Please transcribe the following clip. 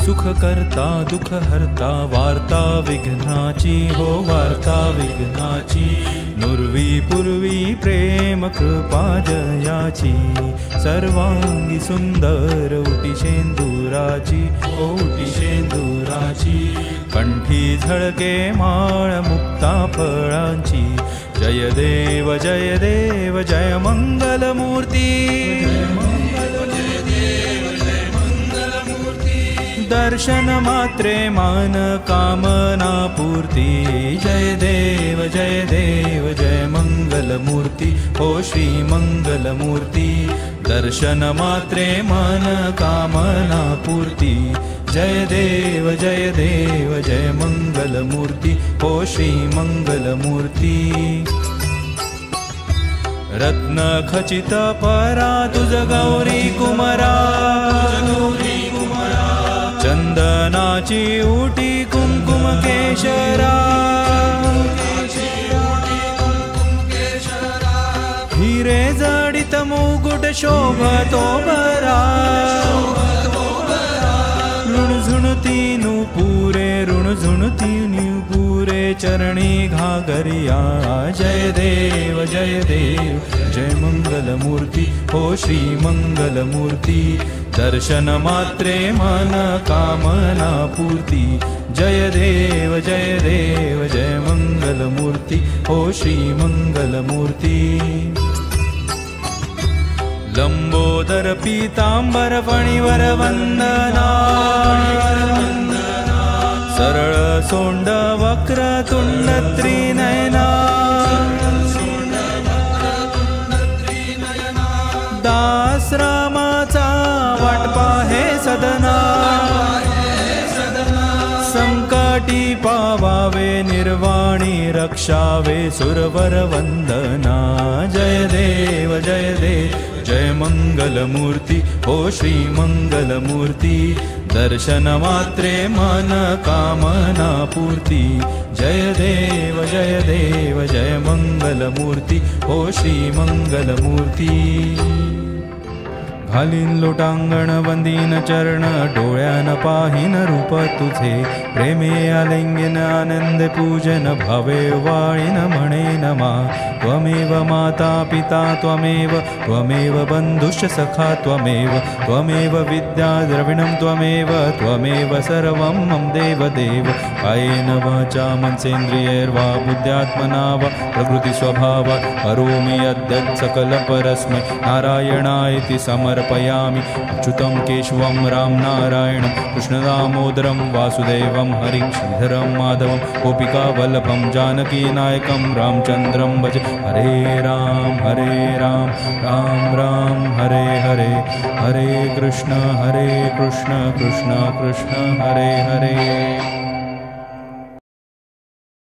सुख करता दुख हरता वार्ता विघ्नाची हो वार्ता विघ्नाची नुर्वी पूर्वी प्रेम कृपा जयाची सर्वांगी सुंदर उटी शेंदुराची उटी शेंदुराची कंठी झळके माळ मुक्ता फळांची जय देव जय मंगलमूर्ती दर्शन मात्रे मान कामना पूर्ती जय देव जय मंगलमूर्ती ओ श्री मंगलमूर्ती दर्शन मात्रे मन कामना पूर्ती जय देव जय मंगलमूर्ती ओ श्री मंगलमूर्ती रत्न खचित परा तुझ गौरी कुमरा चंदनाची उटी कुंकुम केशरा हिरे जडित मुकुट शोभतो बरा ऋणझुणती नुपुरे ऋणझुणती नुपुरे चरणी घागरिया जय देव जय मंगलमूर्ती हो श्री मंगलमूर्ती दर्शन मात्रे मन कामना पूर्ती जय देव जय मंगलमूर्ती हो श्री मंगलमूर्ती लंबोदर पीतांबर फणीवर वंदना सरळ सोंड वक्र तुंड त्रिनयना दास रामाचा वाटपा हे सदना संकटी पावावे निर्वाणी रक्षावे सुरवर वंदना जय देव जय मंगलमूर्ती ओ श्री मंगलमूर्ती दर्शन मात्रे मन कामना पूर्ती जय देव जय मंगलमूर्ती ओ श्री मंगलमूर्ती घालीन लोटांगण वंदीन चरण डोळ्यान पाहीन रूप तुझे प्रेमे आलिंगन आनंद पूजन भावे वाळीन म्हणे नमा त्वमेव माता पिता त्वमेव बंधुश्च सखा त्वमेव विद्या द्रविणं त्वमेव सर्वं मम देव कायेन वाचा मनसेन्द्रियैर्वा बुद्ध्यात्मना वा प्रकृति स्वभाव करोमि यद्यत् सकल परस्मै नारायणायति समर्पयामि अच्युतं केशवं राम नारायणं कृष्णदामोदरं वासुदेवं हरिं श्रीधरं माधवं गोपिकावल्लभं जानकीनायकं रामचन्द्रं भज हरे राम राम राम हरे हरे हरे कृष्ण कृष्ण कृष्ण हरे हरे।